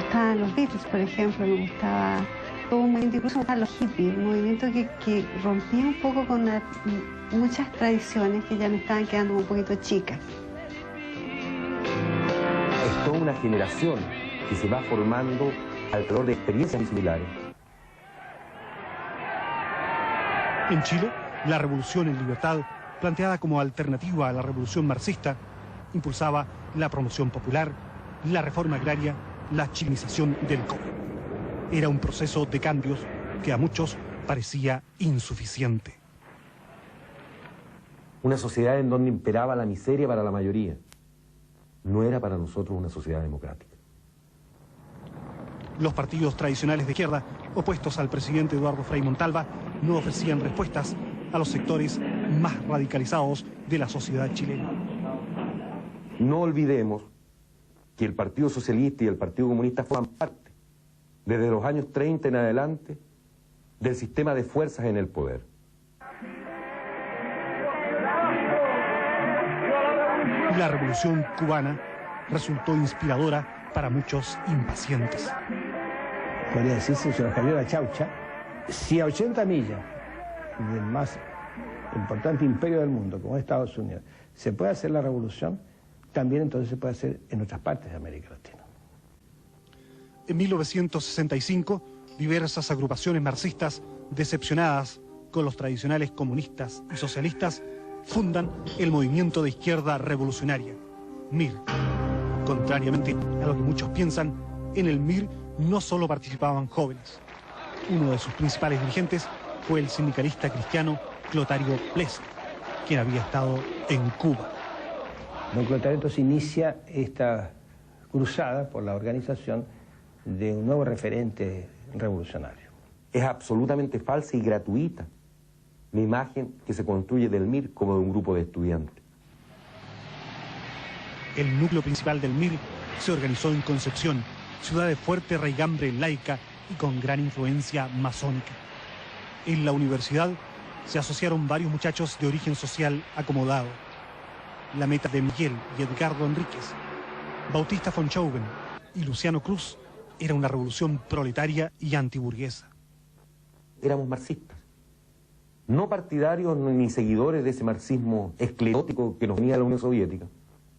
gustaban los Beatles, por ejemplo, me gustaba todo un movimiento, incluso me gustaban los hippies, un movimiento que rompía un poco con muchas tradiciones que ya me estaban quedando un poquito chicas. Es toda una generación que se va formando alrededor de experiencias muy similares. En Chile, la revolución en libertad, planteada como alternativa a la revolución marxista, impulsaba la promoción popular, la reforma agraria, la chilenización del cobre. Era un proceso de cambios que a muchos parecía insuficiente. Una sociedad en donde imperaba la miseria para la mayoría. No era para nosotros una sociedad democrática. Los partidos tradicionales de izquierda, opuestos al presidente Eduardo Frei Montalva, no ofrecían respuestas a los sectores más radicalizados de la sociedad chilena. No olvidemos que el Partido Socialista y el Partido Comunista forman parte, desde los años 30 en adelante, del sistema de fuerzas en el poder. La revolución cubana resultó inspiradora para muchos impacientes. Podría decirse, se nos cayó la chaucha. Si a 80 millas del más importante imperio del mundo, como Estados Unidos, se puede hacer la revolución, también entonces se puede hacer en otras partes de América Latina. En 1965, diversas agrupaciones marxistas, decepcionadas con los tradicionales comunistas y socialistas, fundan el Movimiento de Izquierda Revolucionaria, MIR. Contrariamente a lo que muchos piensan, en el MIR no solo participaban jóvenes. Uno de sus principales dirigentes fue el sindicalista cristiano Clotario Blesa, quien había estado en Cuba. Don Clotario entonces inicia esta cruzada por la organización de un nuevo referente revolucionario. Es absolutamente falsa y gratuita la imagen que se construye del MIR como de un grupo de estudiantes. El núcleo principal del MIR se organizó en Concepción, ciudad de fuerte raigambre laica y con gran influencia masónica. En la universidad se asociaron varios muchachos de origen social acomodado. La meta de Miguel y Edgardo Enríquez, Bautista von Schauben y Luciano Cruz era una revolución proletaria y antiburguesa. Éramos marxistas, no partidarios ni seguidores de ese marxismo esclerótico que nos unía a la Unión Soviética.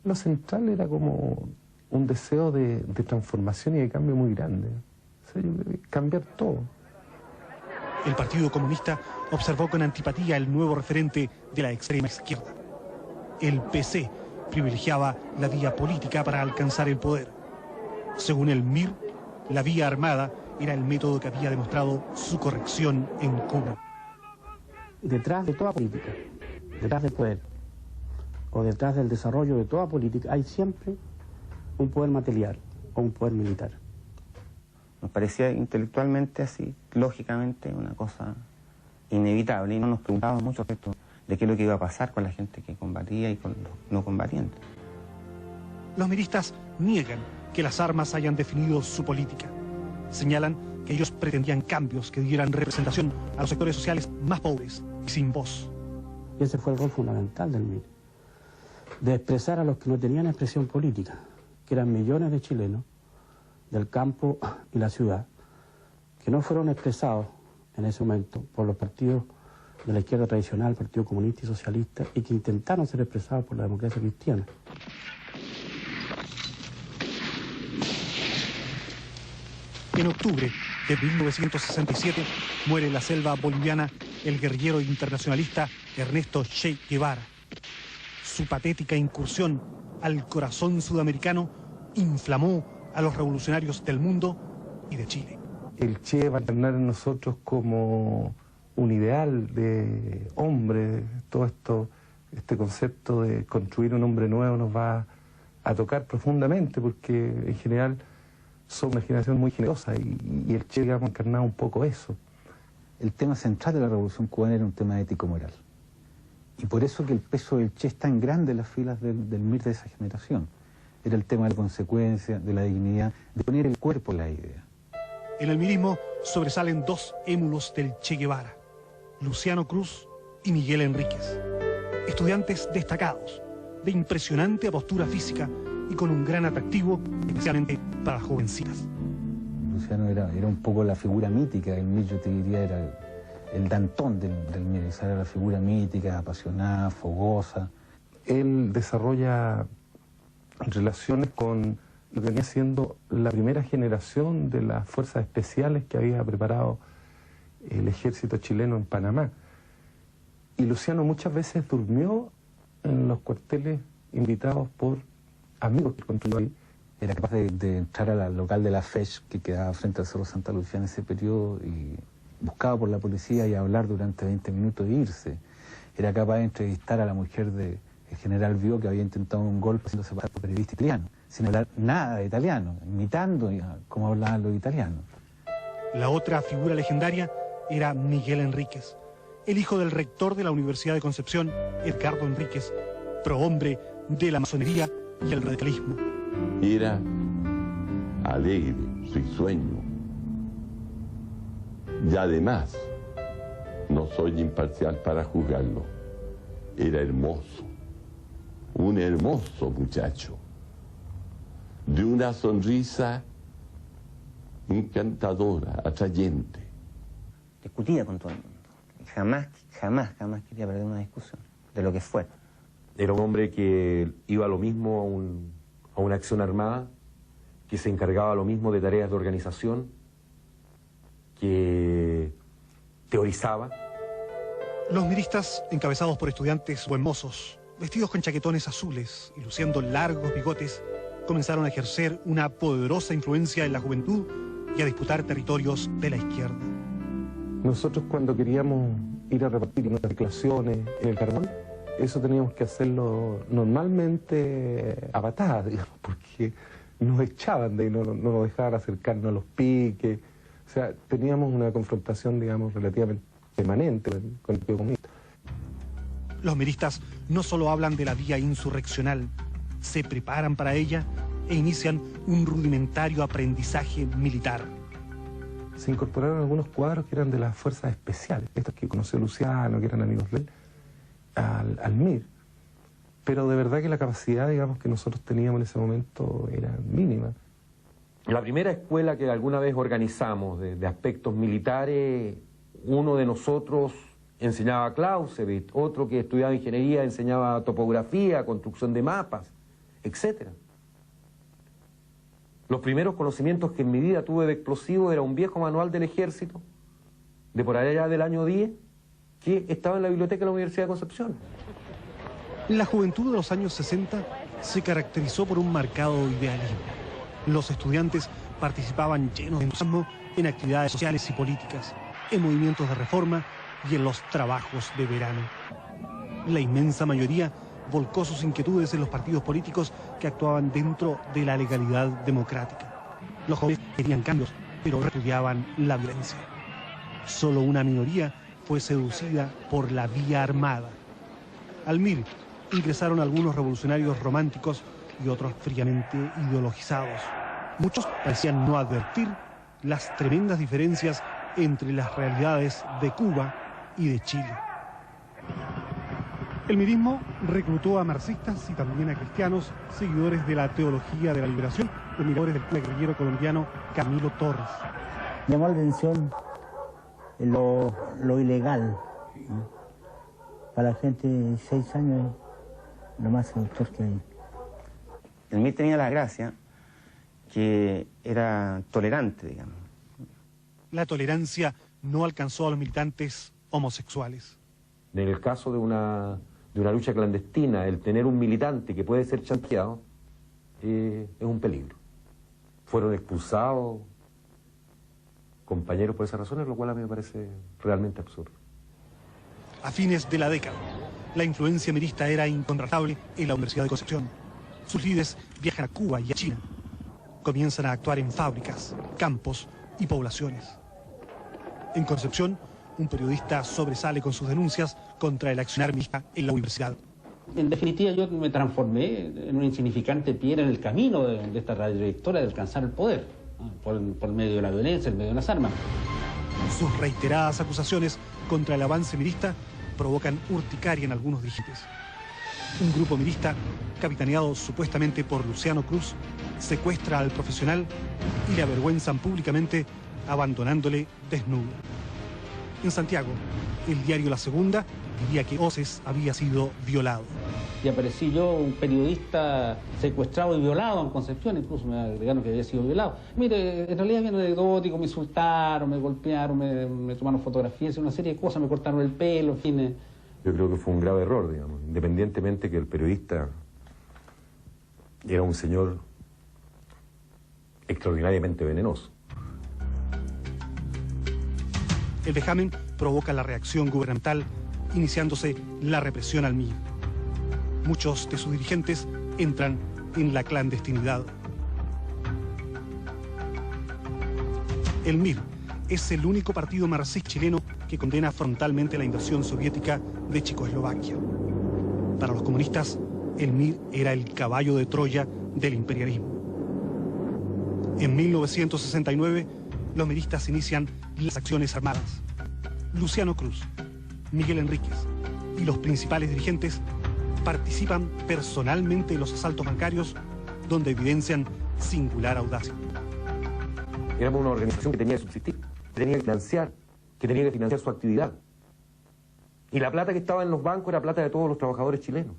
Lo central era como un deseo de transformación y de cambio muy grande. O sea, cambiar todo. El Partido Comunista observó con antipatía el nuevo referente de la extrema izquierda. El PC privilegiaba la vía política para alcanzar el poder. Según el MIR, la vía armada era el método que había demostrado su corrección en Cuba. Detrás de toda política, detrás del poder, o detrás del desarrollo de toda política, hay siempre un poder material o un poder militar. Nos parecía intelectualmente así, lógicamente, una cosa inevitable, y no nos preguntábamos mucho respecto de qué es lo que iba a pasar con la gente que combatía y con los no combatientes. Los miristas niegan que las armas hayan definido su política. Señalan que ellos pretendían cambios que dieran representación a los sectores sociales más pobres y sin voz. Y ese fue el rol fundamental del MIR, de expresar a los que no tenían expresión política, que eran millones de chilenos del campo y la ciudad, que no fueron expresados en ese momento por los partidos de la izquierda tradicional, Partido Comunista y Socialista, y que intentaron ser expresados por la democracia cristiana. En octubre de 1967 muere en la selva boliviana el guerrillero internacionalista Ernesto Che Guevara. Su patética incursión al corazón sudamericano inflamó a los revolucionarios del mundo y de Chile. El Che va a encarnar en nosotros como un ideal de hombre. Todo esto, este concepto de construir un hombre nuevo nos va a tocar profundamente, porque en general somos una generación muy generosa y el Che ha encarnado un poco eso. El tema central de la Revolución Cubana era un tema ético-moral. Y por eso que el peso del Che es tan grande en las filas del MIR de esa generación. Era el tema de la consecuencia, de la dignidad, de poner el cuerpo en la idea. En el mirismo sobresalen dos émulos del Che Guevara, Luciano Cruz y Miguel Enríquez. Estudiantes destacados, de impresionante postura física y con un gran atractivo, especialmente para las jovencitas. Luciano era un poco la figura mítica del MIR, yo te diría, era el Danton del MIR, esa era la figura mítica, apasionada, fogosa. Él desarrolla relaciones con lo que venía siendo la primera generación de las fuerzas especiales que había preparado el ejército chileno en Panamá. Y Luciano muchas veces durmió en los cuarteles invitados por amigos que construyó ahí. Era capaz de entrar al local de la FECH, que quedaba frente al Cerro Santa Lucía en ese periodo, y buscado por la policía y hablar durante 20 minutos e irse. Era capaz de entrevistar a la mujer del general Vió, que había intentado un golpe haciéndose pasar por periodista italiano, sin hablar nada de italiano, imitando cómo hablaban los italianos. La otra figura legendaria era Miguel Enríquez, el hijo del rector de la Universidad de Concepción, Edgardo Enríquez, prohombre de la masonería y el radicalismo. Era alegre, risueño. Y además, no soy imparcial para juzgarlo, era hermoso, un hermoso muchacho, de una sonrisa encantadora, atrayente. Discutía con todo el mundo. Jamás quería perder una discusión, de lo que fuera. Era un hombre que iba a lo mismo a una acción armada, que se encargaba lo mismo de tareas de organización, que teorizaba. Los miristas, encabezados por estudiantes buen mozos, vestidos con chaquetones azules y luciendo largos bigotes, comenzaron a ejercer una poderosa influencia en la juventud y a disputar territorios de la izquierda. Nosotros cuando queríamos ir a repartir nuestras declaraciones en el carbón, eso teníamos que hacerlo normalmente a patadas, digamos, porque nos echaban de ahí, no nos dejaban acercarnos a los piques. O sea, teníamos una confrontación, digamos, relativamente permanente con el Partido Comunista. Los miristas no solo hablan de la vía insurreccional, se preparan para ella e inician un rudimentario aprendizaje militar. Se incorporaron algunos cuadros que eran de las fuerzas especiales, estos que conoció Luciano, que eran amigos de él, al MIR. Pero de verdad que la capacidad, digamos, que nosotros teníamos en ese momento era mínima. La primera escuela que alguna vez organizamos de aspectos militares, uno de nosotros enseñaba Clausewitz, otro que estudiaba ingeniería enseñaba topografía, construcción de mapas, etc. Los primeros conocimientos que en mi vida tuve de explosivos era un viejo manual del ejército, de por allá del año 10, que estaba en la biblioteca de la Universidad de Concepción. La juventud de los años 60 se caracterizó por un marcado idealismo. Los estudiantes participaban llenos de entusiasmo en actividades sociales y políticas, en movimientos de reforma y en los trabajos de verano. La inmensa mayoría volcó sus inquietudes en los partidos políticos que actuaban dentro de la legalidad democrática. Los jóvenes querían cambios, pero repudiaban la violencia. Solo una minoría fue seducida por la vía armada. Al MIR ingresaron algunos revolucionarios románticos y otros fríamente ideologizados. Muchos parecían no advertir las tremendas diferencias entre las realidades de Cuba y de Chile. El mirismo reclutó a marxistas y también a cristianos, seguidores de la teología de la liberación, admiradores del guerrillero colombiano Camilo Torres. Llamó la atención lo ilegal, ¿no? Para la gente de 16 años, lo más seductor que hay. El MIR tenía la gracia que era tolerante, digamos. La tolerancia no alcanzó a los militantes homosexuales. En el caso de una lucha clandestina, el tener un militante que puede ser chantajeado es un peligro. Fueron expulsados compañeros por esas razones, lo cual a mí me parece realmente absurdo. A fines de la década, la influencia mirista era incontrastable en la Universidad de Concepción. Sus líderes viajan a Cuba y a China. Comienzan a actuar en fábricas, campos y poblaciones. En Concepción, un periodista sobresale con sus denuncias contra el accionar mirista en la universidad. En definitiva, yo me transformé en una insignificante piedra en el camino de esta trayectoria de alcanzar el poder, ¿no? por medio de la violencia, por medio de las armas. Sus reiteradas acusaciones contra el avance mirista provocan urticaria en algunos dirigentes. Un grupo mirista, capitaneado supuestamente por Luciano Cruz, secuestra al profesional y le avergüenzan públicamente abandonándole desnudo. En Santiago, el diario La Segunda diría que Oces había sido violado. Y aparecí yo, un periodista secuestrado y violado en Concepción, incluso me agregaron que había sido violado. Mire, en realidad es bien anecdótico, me insultaron, me golpearon, me tomaron fotografías, una serie de cosas, me cortaron el pelo, en fin. Yo creo que fue un grave error, digamos, independientemente que el periodista era un señor extraordinariamente venenoso. El vejamen provoca la reacción gubernamental, iniciándose la represión al MIR. Muchos de sus dirigentes entran en la clandestinidad. El MIR es el único partido marxista chileno que condena frontalmente la invasión soviética de Checoslovaquia. Para los comunistas, el MIR era el caballo de Troya del imperialismo. En 1969, los miristas inician las acciones armadas. Luciano Cruz, Miguel Enríquez y los principales dirigentes participan personalmente en los asaltos bancarios, donde evidencian singular audacia. Éramos una organización que tenía que subsistir, que tenía que financiar su actividad. Y la plata que estaba en los bancos era plata de todos los trabajadores chilenos.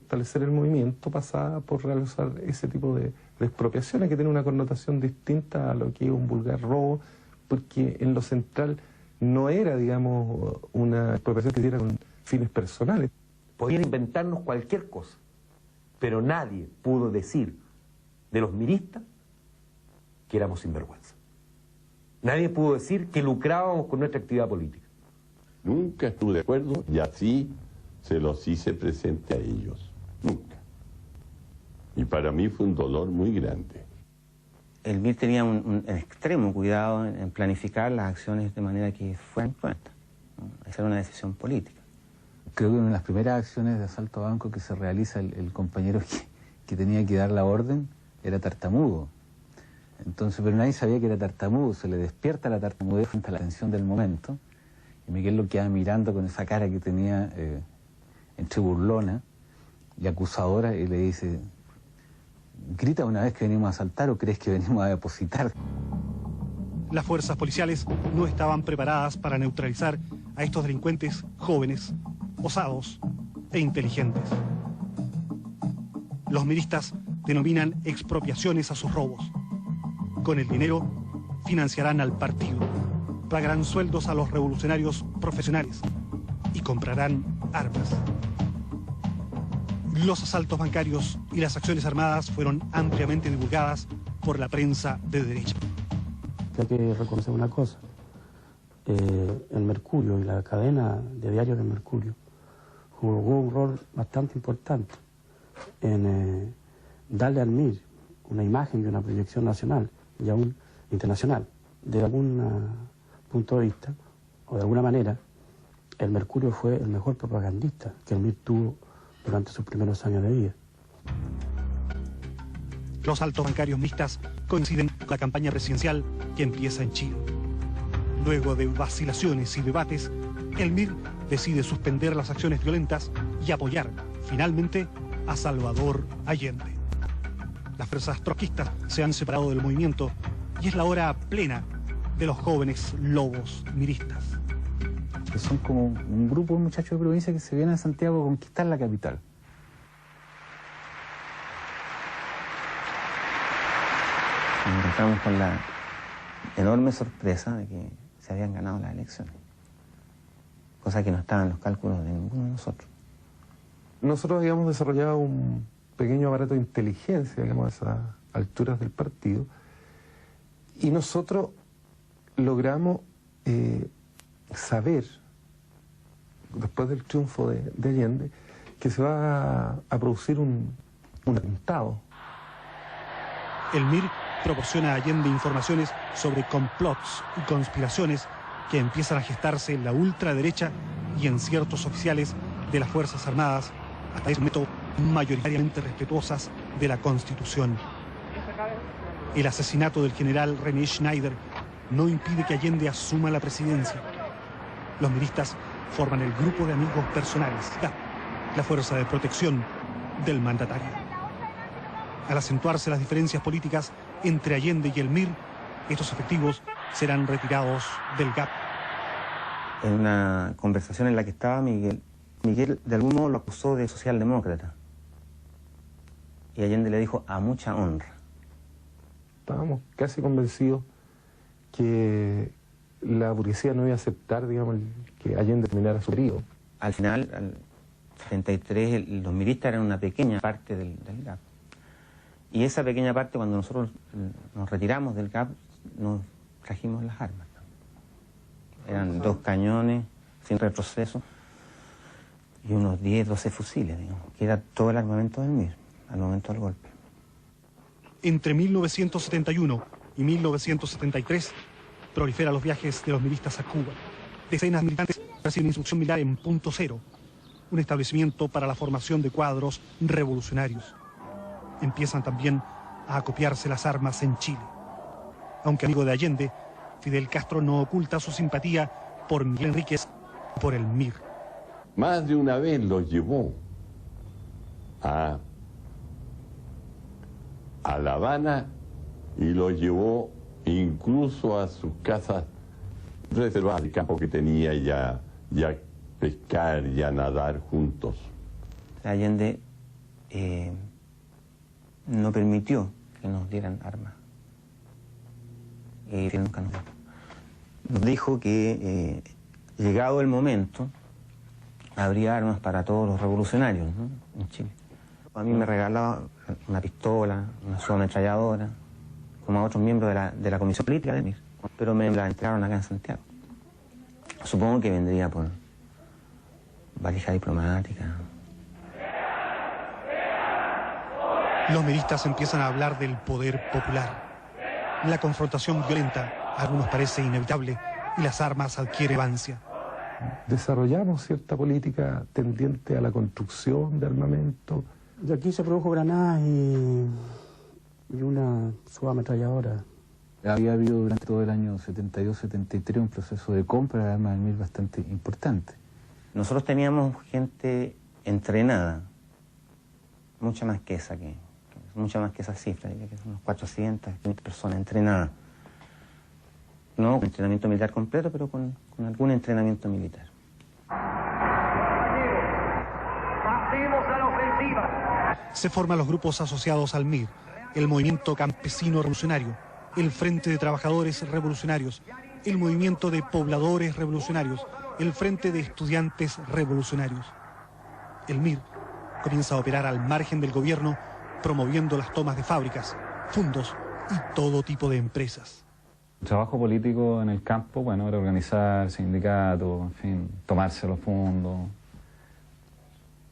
Fortalecer el movimiento pasaba por realizar ese tipo de expropiaciones que tiene una connotación distinta a lo que es un vulgar robo, porque en lo central no era, digamos, una expropiación que hiciera con fines personales. Podían inventarnos cualquier cosa, pero nadie pudo decir de los miristas que éramos sinvergüenza. Nadie pudo decir que lucrábamos con nuestra actividad política. Nunca estuve de acuerdo y así se los hice presente a ellos. Nunca. Y para mí fue un dolor muy grande. El MIR tenía un extremo cuidado en planificar las acciones de manera que fueran correctas, ¿no? Esa era una decisión política. Creo que una de las primeras acciones de asalto a banco que se realiza el compañero que tenía que dar la orden era tartamudo. Entonces, pero nadie sabía que era tartamudo, se le despierta la tartamudez frente a la tensión del momento, y Miguel lo queda mirando con esa cara que tenía entre burlona y acusadora, y le dice: ¿grita una vez que venimos a asaltar o crees que venimos a depositar? Las fuerzas policiales no estaban preparadas para neutralizar a estos delincuentes jóvenes, osados e inteligentes. Los miristas denominan expropiaciones a sus robos. Con el dinero financiarán al partido, pagarán sueldos a los revolucionarios profesionales y comprarán armas. Los asaltos bancarios y las acciones armadas fueron ampliamente divulgadas por la prensa de derecha. Hay que reconocer una cosa. El Mercurio y la cadena de diarios del Mercurio jugó un rol bastante importante en darle al MIR una imagen y una proyección nacional y aún internacional. De algún punto de vista, o de alguna manera, el Mercurio fue el mejor propagandista que el MIR tuvo durante sus primeros años de vida. Los asaltos bancarios mixtas coinciden con la campaña presidencial que empieza en Chile. Luego de vacilaciones y debates, el MIR decide suspender las acciones violentas y apoyar, finalmente, a Salvador Allende. Las fuerzas trotskistas se han separado del movimiento y es la hora plena de los jóvenes lobos miristas. Que son como un grupo de muchachos de provincia que se vienen a Santiago a conquistar la capital. Nos encontramos con la enorme sorpresa de que se habían ganado las elecciones, cosa que no estaba en los cálculos de ninguno de nosotros. Nosotros habíamos desarrollado un pequeño aparato de inteligencia, digamos, a esas alturas del partido, y nosotros logramos saber, después del triunfo de Allende, que se va a producir un atentado. El MIR proporciona a Allende informaciones sobre complots y conspiraciones que empiezan a gestarse en la ultraderecha y en ciertos oficiales de las Fuerzas Armadas, hasta ese momento mayoritariamente respetuosas de la Constitución. El asesinato del general René Schneider no impide que Allende asuma la presidencia. Los miristas forman el grupo de amigos personales, GAP, la fuerza de protección del mandatario. Al acentuarse las diferencias políticas entre Allende y el MIR, estos efectivos serán retirados del GAP. En una conversación en la que estaba Miguel de algún modo lo acusó de socialdemócrata. Y Allende le dijo, a mucha honra. Estábamos casi convencidos que la burguesía no iba a aceptar, digamos, que Allende terminara su periodo. Al final, al 73, los miristas eran una pequeña parte del GAP. Y esa pequeña parte, cuando nosotros nos retiramos del GAP, nos trajimos las armas. Eran 2 cañones, sin retroceso, y unos 10, 12 fusiles, digamos, que era todo el armamento del MIR, al momento del golpe. Entre 1971 y 1973, proliferan los viajes de los miristas a Cuba. Decenas de militantes reciben instrucción militar en Punto Cero, un establecimiento para la formación de cuadros revolucionarios. Empiezan también a acopiarse las armas en Chile. Aunque amigo de Allende, Fidel Castro no oculta su simpatía por Miguel Enríquez y por el MIR. Más de una vez los llevó a La Habana y los llevó incluso a sus casas reservadas de campo que tenía ya pescar y a nadar juntos. Allende no permitió que nos dieran armas. Y nunca nos dijo que llegado el momento habría armas para todos los revolucionarios, ¿no?, en Chile. A mí me regalaba una pistola, una subametralladora, como a otros miembros de la comisión política de MIR, pero me la entregaron acá en Santiago. Supongo que vendría por valija diplomática. Los miristas empiezan a hablar del poder popular. La confrontación violenta a algunos parece inevitable y las armas adquieren relevancia. Desarrollamos cierta política tendiente a la construcción de armamento. Y aquí se produjo granadas y una subametralladora. Había habido durante todo el año 72-73 un proceso de compra de armas del MIR bastante importante. Nosotros teníamos gente entrenada, mucha más que esa cifra, diría que son unos 400 personas entrenadas. No con entrenamiento militar completo, pero con algún entrenamiento militar. Se forman los grupos asociados al MIR, el Movimiento Campesino Revolucionario, el Frente de Trabajadores Revolucionarios, el Movimiento de Pobladores Revolucionarios, el Frente de Estudiantes Revolucionarios. El MIR comienza a operar al margen del gobierno, promoviendo las tomas de fábricas, fundos y todo tipo de empresas. El trabajo político en el campo, bueno, era organizar sindicatos, en fin, tomarse los fondos,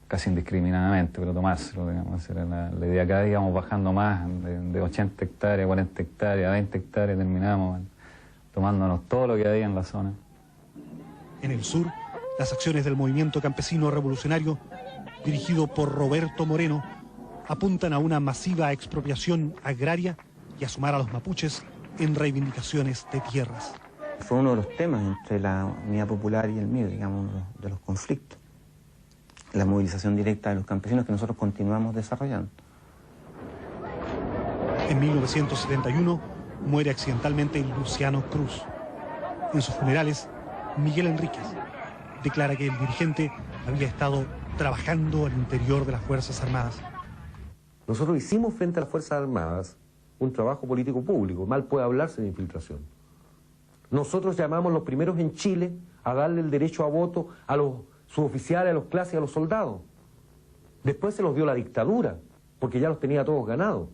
casi indiscriminadamente, pero tomárselo, digamos, era la idea. Cada día íbamos bajando más, de 80 hectáreas, 40 hectáreas, 20 hectáreas, terminamos tomándonos todo lo que había en la zona. En el sur, las acciones del Movimiento Campesino Revolucionario, dirigido por Roberto Moreno, apuntan a una masiva expropiación agraria y a sumar a los mapuches en reivindicaciones de tierras. Fue uno de los temas entre la Unidad Popular y el MIR, digamos, de los conflictos. La movilización directa de los campesinos que nosotros continuamos desarrollando. En 1971 muere accidentalmente Luciano Cruz. En sus funerales, Miguel Enríquez declara que el dirigente había estado trabajando al interior de las Fuerzas Armadas. Nosotros hicimos frente a las Fuerzas Armadas un trabajo político público, mal puede hablarse de infiltración. Nosotros llamamos los primeros en Chile a darle el derecho a voto a los suboficiales, a los clases y a los soldados. Después se los dio la dictadura, porque ya los tenía todos ganados.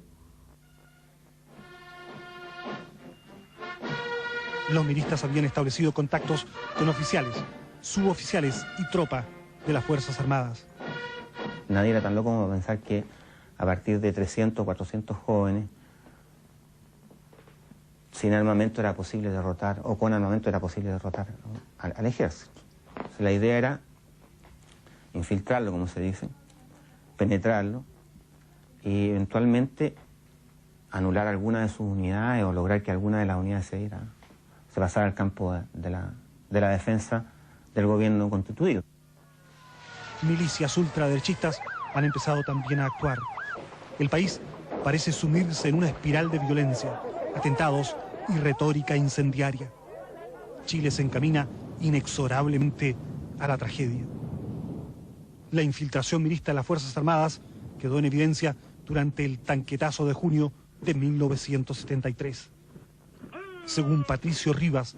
Los miristas habían establecido contactos con oficiales, suboficiales y tropa de las Fuerzas Armadas. Nadie era tan loco como pensar que a partir de 300 o 400 jóvenes, sin armamento era posible derrotar, o con armamento era posible derrotar al ejército. O sea, la idea era infiltrarlo, como se dice, penetrarlo y eventualmente anular alguna de sus unidades o lograr que alguna de las unidades se pasara al campo de la defensa del gobierno constituido. milicias ultraderechistas han empezado también a actuar. El país parece sumirse en una espiral de violencia, atentados y retórica incendiaria. Chile se encamina inexorablemente a la tragedia. La infiltración mirista en las Fuerzas Armadas quedó en evidencia durante el tanquetazo de junio de 1973. Según Patricio Rivas,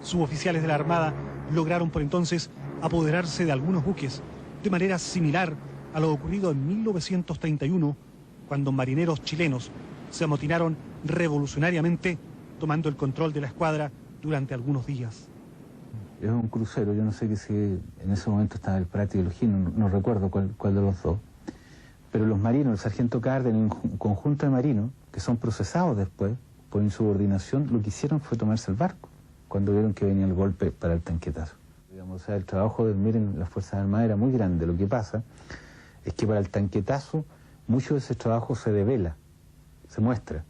suboficiales de la Armada lograron por entonces apoderarse de algunos buques, de manera similar a lo ocurrido en 1931, cuando marineros chilenos se amotinaron revolucionariamente, tomando el control de la escuadra durante algunos días. Es un crucero, yo no sé si en ese momento estaba el Prat y el O'Higgins, no recuerdo cuál de los dos, pero los marinos, el sargento Cárdenas, un conjunto de marinos, que son procesados después por insubordinación, lo que hicieron fue tomarse el barco, cuando vieron que venía el golpe para el tanquetazo. Digamos, o sea, el trabajo del MIR en las Fuerzas Armadas era muy grande. Lo que pasa es que para el tanquetazo, mucho de ese trabajo se devela, se muestra.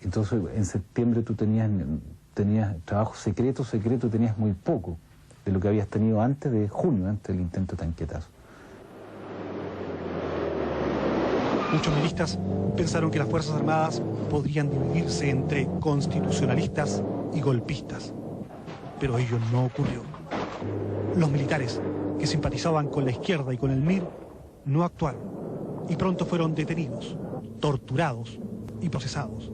Entonces, en septiembre tú tenías trabajo secreto, tenías muy poco de lo que habías tenido antes de junio, antes del intento de tanquetazo. Muchos milistas pensaron que las Fuerzas Armadas podrían dividirse entre constitucionalistas y golpistas, pero ello no ocurrió. Los militares, que simpatizaban con la izquierda y con el MIR, no actuaron y pronto fueron detenidos, torturados y procesados.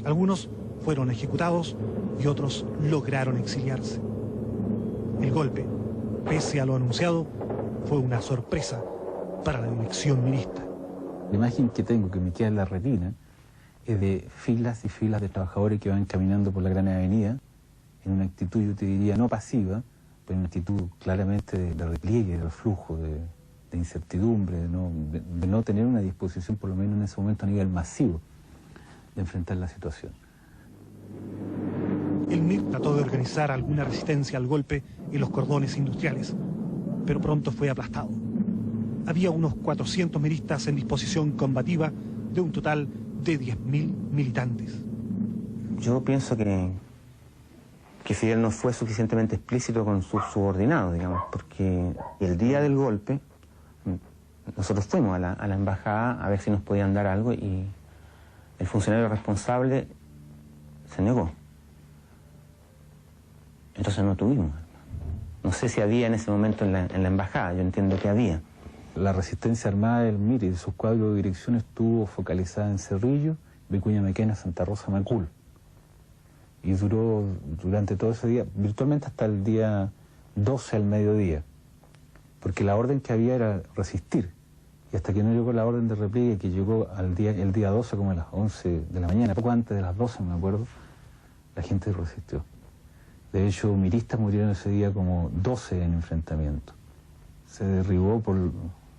Algunos fueron ejecutados y otros lograron exiliarse. El golpe, pese a lo anunciado, fue una sorpresa para la dirección mirista. La imagen que tengo, que me queda en la retina, es de filas y filas de trabajadores que van caminando por la gran avenida, en una actitud, yo te diría, no pasiva, pero en una actitud claramente de repliegue, de reflujo, de incertidumbre, de no tener una disposición, por lo menos en ese momento a nivel masivo, de enfrentar la situación. El MIR trató de organizar alguna resistencia al golpe en los cordones industriales, pero pronto fue aplastado. Había unos 400 miristas en disposición combativa de un total de 10.000 militantes. Yo pienso que Fidel no fue suficientemente explícito con sus subordinados, digamos, porque el día del golpe nosotros fuimos a la embajada a ver si nos podían dar algo y el funcionario responsable se negó. Entonces no tuvimos. No sé si había en ese momento en la embajada, yo entiendo que había. La resistencia armada del MIR y de sus cuadros de dirección estuvo focalizada en Cerrillo, Vicuña Maquena, Santa Rosa, Macul. Y duró durante todo ese día, virtualmente hasta el día 12 al mediodía, porque la orden que había era resistir. Y hasta que no llegó la orden de repliegue, que llegó el día 12 como a las 11 de la mañana, poco antes de las 12 me acuerdo, la gente resistió. De hecho, miristas murieron ese día como 12 en enfrentamiento. Se derribó por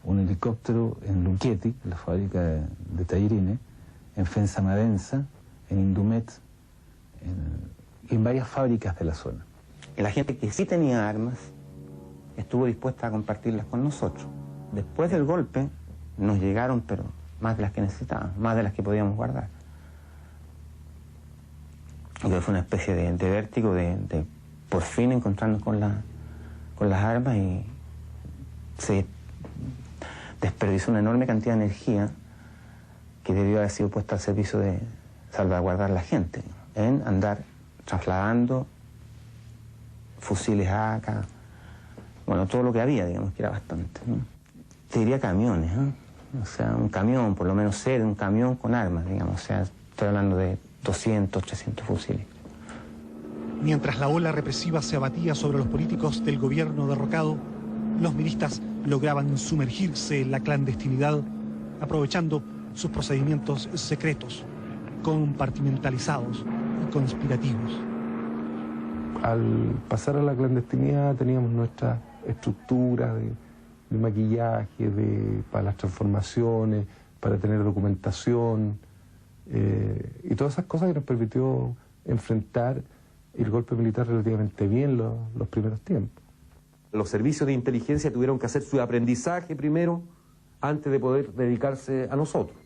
un helicóptero en Luchetti, la fábrica de tallerines, en Fensamadensa, en Indumet, en varias fábricas de la zona. Y la gente que sí tenía armas estuvo dispuesta a compartirlas con nosotros. Después del golpe nos llegaron, pero más de las que necesitábamos, más de las que podíamos guardar. Entonces fue una especie de vértigo de por fin encontrarnos con las armas y se desperdició una enorme cantidad de energía que debió haber sido puesta al servicio de salvaguardar a la gente, en andar trasladando fusiles AK, bueno, todo lo que había, digamos, que era bastante, ¿no? Te diría camiones, ¿no? O sea, un camión, por lo menos ser un camión con armas, digamos, o sea, estoy hablando de 200, 300 fusiles. Mientras la ola represiva se abatía sobre los políticos del gobierno derrocado, los miristas lograban sumergirse en la clandestinidad, aprovechando sus procedimientos secretos, compartimentalizados y conspirativos. Al pasar a la clandestinidad teníamos nuestra estructura de maquillaje, para las transformaciones, para tener documentación, y todas esas cosas que nos permitió enfrentar el golpe militar relativamente bien los primeros tiempos. Los servicios de inteligencia tuvieron que hacer su aprendizaje primero antes de poder dedicarse a nosotros.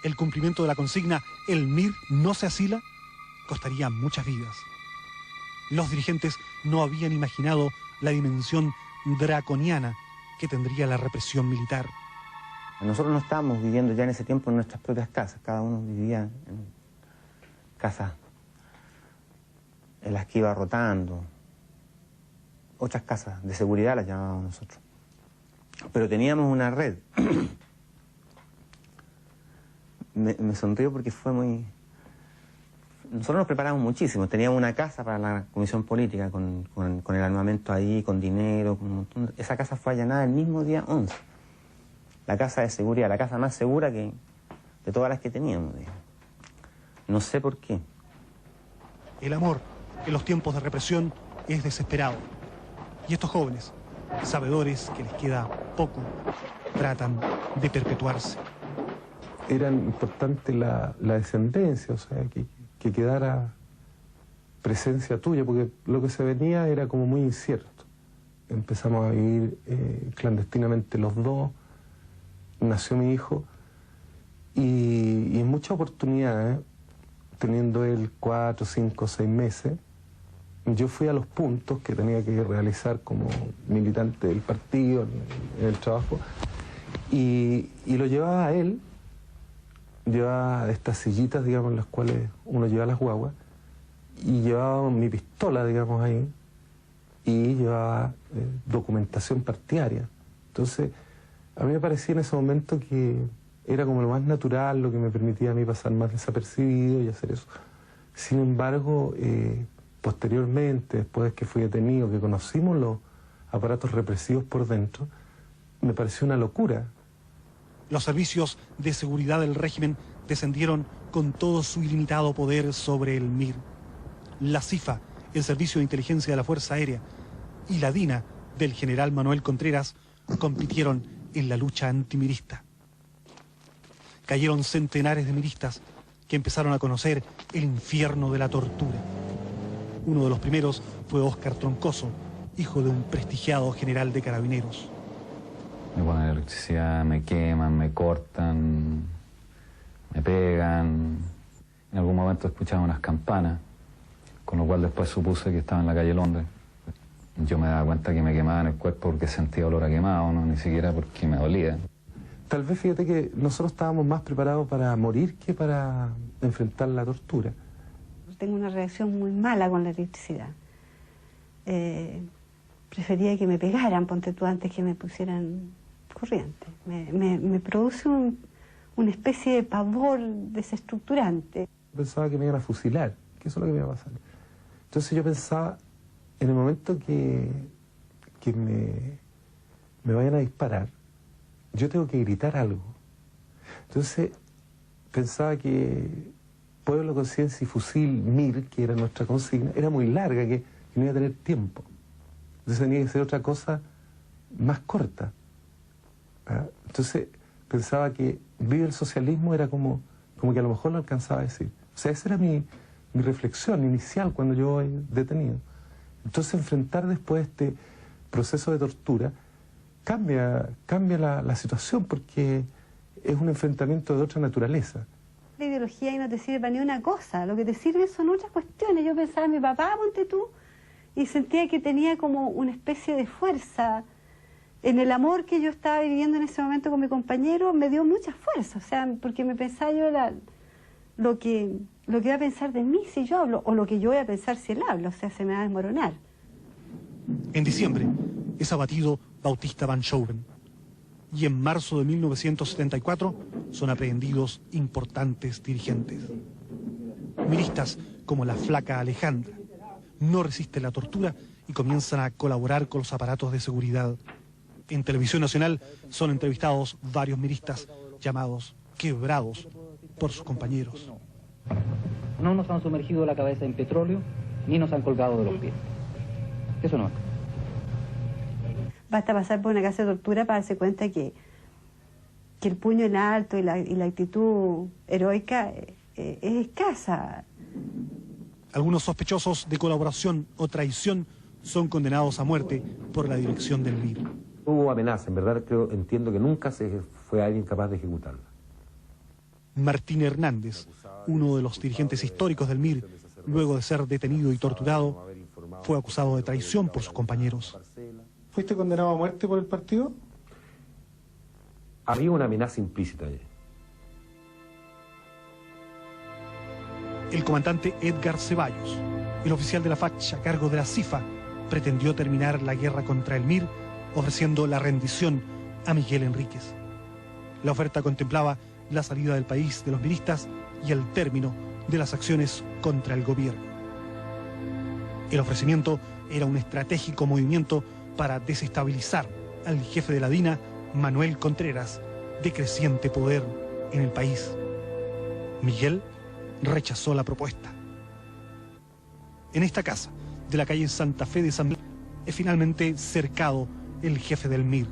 El cumplimiento de la consigna "el MIR no se asila" costaría muchas vidas. Los dirigentes no habían imaginado la dimensión draconiana que tendría la represión militar. Nosotros no estábamos viviendo ya en ese tiempo en nuestras propias casas, cada uno vivía en casas en las que iba rotando, otras casas de seguridad las llamábamos nosotros. Pero teníamos una red. me sonrío porque fue muy... Nosotros nos preparamos muchísimo, teníamos una casa para la comisión política con el armamento ahí, con dinero, con un montón de... Esa casa fue allanada el mismo día 11. La casa de seguridad, la casa más segura de todas las que teníamos. No sé por qué. El amor en los tiempos de represión es desesperado. Y estos jóvenes, sabedores que les queda poco, tratan de perpetuarse. Era importante la descendencia, o sea, que quedara presencia tuya, porque lo que se venía era como muy incierto. Empezamos a vivir clandestinamente los dos, nació mi hijo, y en muchas oportunidades, teniendo él 4, 5, 6 meses, yo fui a los puntos que tenía que realizar como militante del partido, en el trabajo, y lo llevaba a él, llevaba estas sillitas, digamos, en las cuales uno lleva las guaguas, y llevaba mi pistola, digamos, ahí, y llevaba documentación partidaria. Entonces, a mí me parecía en ese momento que era como lo más natural, lo que me permitía a mí pasar más desapercibido y hacer eso. Sin embargo, posteriormente, después que fui detenido, que conocimos los aparatos represivos por dentro, me pareció una locura. Los servicios de seguridad del régimen descendieron con todo su ilimitado poder sobre el MIR. La CIFA, el Servicio de Inteligencia de la Fuerza Aérea, y la DINA del general Manuel Contreras compitieron en la lucha antimirista. Cayeron centenares de miristas que empezaron a conocer el infierno de la tortura. Uno de los primeros fue Óscar Troncoso, hijo de un prestigiado general de carabineros. Me ponen electricidad, me queman, me cortan, me pegan. En algún momento escuchaba unas campanas, con lo cual después supuse que estaba en la calle Londres. Yo me daba cuenta que me quemaban el cuerpo porque sentía olor a quemado, no ni siquiera porque me dolía. Tal vez fíjate que nosotros estábamos más preparados para morir que para enfrentar la tortura. Tengo una reacción muy mala con la electricidad. Prefería que me pegaran, ponte tú, antes que me pusieran corriente. Me produce una especie de pavor desestructurante. Pensaba que me iban a fusilar, que eso es lo que me iba a pasar. Entonces yo pensaba, en el momento que me vayan a disparar, yo tengo que gritar algo. Entonces pensaba que Pueblo, Conciencia y Fusil, MIR, que era nuestra consigna, era muy larga, que no iba a tener tiempo. Entonces tenía que ser otra cosa más corta. ¿Ah? Entonces pensaba que vive el socialismo era como que a lo mejor lo alcanzaba a decir. O sea, esa era mi reflexión inicial cuando yo voy detenido. Entonces enfrentar después este proceso de tortura cambia la situación, porque es un enfrentamiento de otra naturaleza. La ideología ahí no te sirve para ni una cosa, lo que te sirve son otras cuestiones. Yo pensaba en mi papá, ponte tú, y sentía que tenía como una especie de fuerza. En el amor que yo estaba viviendo en ese momento con mi compañero me dio mucha fuerza, o sea, porque me pensaba yo lo que iba a pensar de mí si yo hablo, o lo que yo voy a pensar si él habla, o sea, se me va a desmoronar. En diciembre es abatido Bautista Van Schouwen, y en marzo de 1974 son aprehendidos importantes dirigentes. Miristas como la flaca Alejandra no resisten la tortura y comienzan a colaborar con los aparatos de seguridad. En Televisión Nacional son entrevistados varios miristas llamados quebrados por sus compañeros. No nos han sumergido la cabeza en petróleo ni nos han colgado de los pies. Eso no es. Basta pasar por una casa de tortura para darse cuenta que el puño en alto y la actitud heroica es escasa. Algunos sospechosos de colaboración o traición son condenados a muerte por la dirección del MIR. Hubo amenaza, en verdad entiendo que nunca se fue alguien capaz de ejecutarla. Martín Hernández, uno de los dirigentes históricos del MIR, luego de ser detenido y torturado, fue acusado de traición por sus compañeros. ¿Fuiste condenado a muerte por el partido? Había una amenaza implícita allí. El comandante Edgar Ceballos, el oficial de la facha a cargo de la CIFA, pretendió terminar la guerra contra el MIR ofreciendo la rendición a Miguel Enríquez. La oferta contemplaba la salida del país de los miristas y el término de las acciones contra el gobierno. El ofrecimiento era un estratégico movimiento para desestabilizar al jefe de la DINA, Manuel Contreras, de creciente poder en el país. Miguel rechazó la propuesta. En esta casa de la calle Santa Fe de San Miguel es finalmente cercado el jefe del MIR.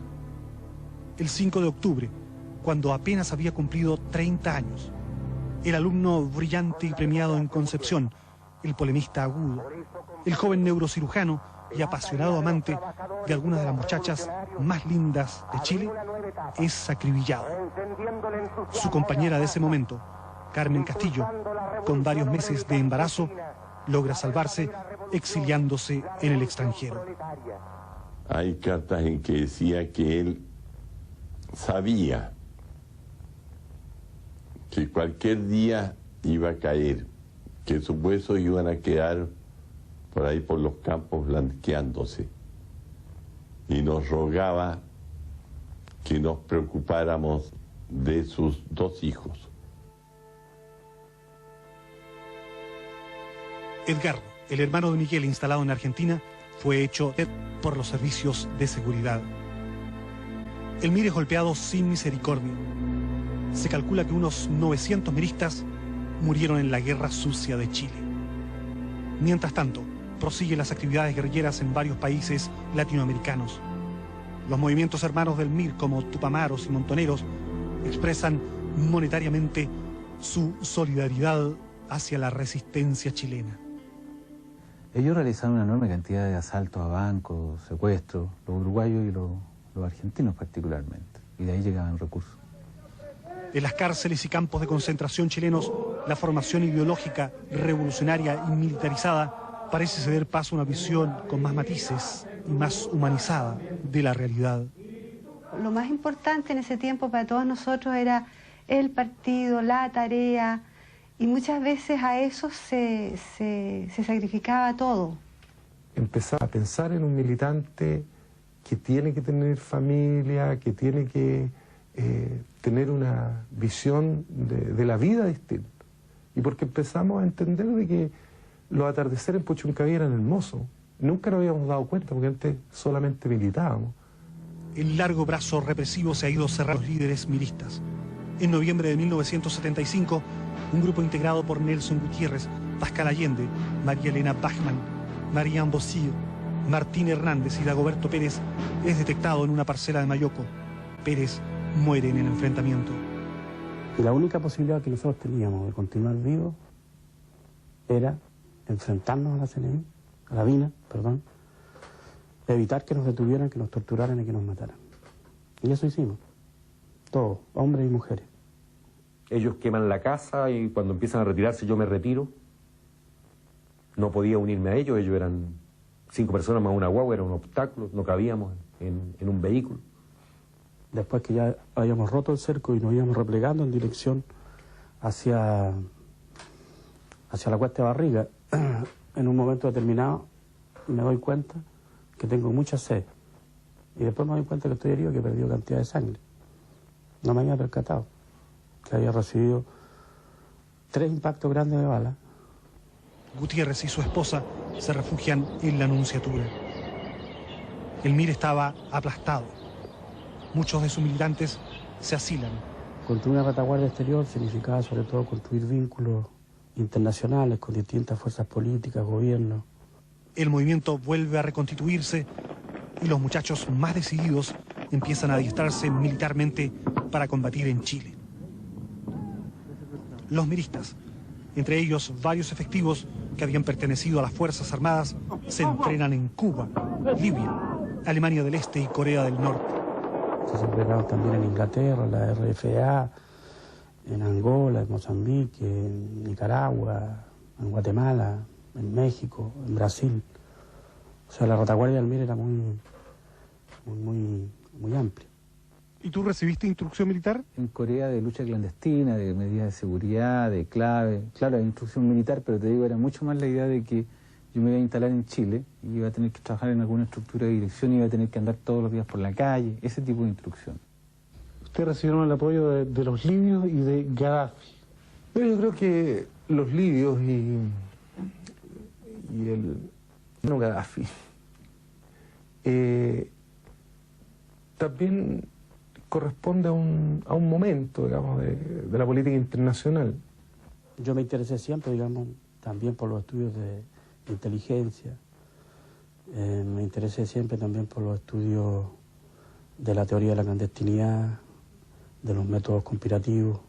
El 5 de octubre, cuando apenas había cumplido 30 años, el alumno brillante y premiado en Concepción, el polemista agudo, el joven neurocirujano y apasionado amante de algunas de las muchachas más lindas de Chile, es acribillado. Su compañera de ese momento, Carmen Castillo, con varios meses de embarazo, logra salvarse exiliándose en el extranjero. Hay cartas en que decía que él sabía que cualquier día iba a caer, que sus huesos iban a quedar por ahí por los campos blanqueándose, y nos rogaba que nos preocupáramos de sus 2 hijos. Edgardo, el hermano de Miguel instalado en Argentina, fue hecho por los servicios de seguridad. El MIR es golpeado sin misericordia. Se calcula que unos 900 miristas murieron en la Guerra Sucia de Chile. Mientras tanto, prosiguen las actividades guerrilleras en varios países latinoamericanos. Los movimientos hermanos del MIR, como Tupamaros y Montoneros, expresan monetariamente su solidaridad hacia la resistencia chilena. Ellos realizaron una enorme cantidad de asaltos a bancos, secuestros, los uruguayos y los argentinos particularmente, y de ahí llegaban recursos. En las cárceles y campos de concentración chilenos, la formación ideológica revolucionaria y militarizada parece ceder paso a una visión con más matices y más humanizada de la realidad. Lo más importante en ese tiempo para todos nosotros era el partido, la tarea, y muchas veces a eso se sacrificaba todo. Empezar a pensar en un militante que tiene que tener familia, que tiene que tener una visión de la vida distinta. Y porque empezamos a entender de que los atardeceres en Puchuncaví eran hermosos. Nunca nos habíamos dado cuenta porque antes solamente militábamos. El largo brazo represivo se ha ido cerrando a los líderes miristas. En noviembre de 1975, un grupo integrado por Nelson Gutiérrez, Pascal Allende, María Elena Bachmann, Marianne Bossier, Martín Hernández y Dagoberto Pérez es detectado en una parcela de Mayoco. Pérez muere en el enfrentamiento. Y la única posibilidad que nosotros teníamos de continuar vivos era enfrentarnos a la CNI, a la DINA, perdón, evitar que nos detuvieran, que nos torturaran y que nos mataran. Y eso hicimos, todos, hombres y mujeres. Ellos queman la casa y cuando empiezan a retirarse yo me retiro. No podía unirme a ellos eran 5 personas más una guagua, era un obstáculo, no cabíamos en un vehículo. Después que ya habíamos roto el cerco y nos íbamos replegando en dirección hacia la Cuesta de Barriga, en un momento determinado me doy cuenta que tengo mucha sed. Y después me doy cuenta que estoy herido, que he perdido cantidad de sangre. No me había percatado que había recibido 3 impactos grandes de bala. Gutiérrez y su esposa se refugian en la Nunciatura. El MIR estaba aplastado. Muchos de sus militantes se asilan. Construir una retaguardia exterior significaba sobre todo construir vínculos internacionales con distintas fuerzas políticas, gobiernos. El movimiento vuelve a reconstituirse y los muchachos más decididos empiezan a adiestrarse militarmente para combatir en Chile. Los miristas, entre ellos varios efectivos que habían pertenecido a las Fuerzas Armadas, se entrenan en Cuba, Libia, Alemania del Este y Corea del Norte. Se entrenaron también en Inglaterra, en la RFA, en Angola, en Mozambique, en Nicaragua, en Guatemala, en México, en Brasil. O sea, la retaguardia del MIR era muy muy amplia. ¿Y tú recibiste instrucción militar? En Corea de lucha clandestina, de medidas de seguridad, de clave. Claro, hay instrucción militar, pero te digo, era mucho más la idea de que yo me iba a instalar en Chile y iba a tener que trabajar en alguna estructura de dirección, iba a tener que andar todos los días por la calle, ese tipo de instrucción. Ustedes recibieron el apoyo de los libios y de Gaddafi. Pero yo creo que los libios y el Gaddafi también corresponde a un momento, digamos, de la política internacional. Yo me interesé siempre, digamos, también por los estudios de inteligencia. Me interesé siempre también por los estudios de la teoría de la clandestinidad, de los métodos conspirativos.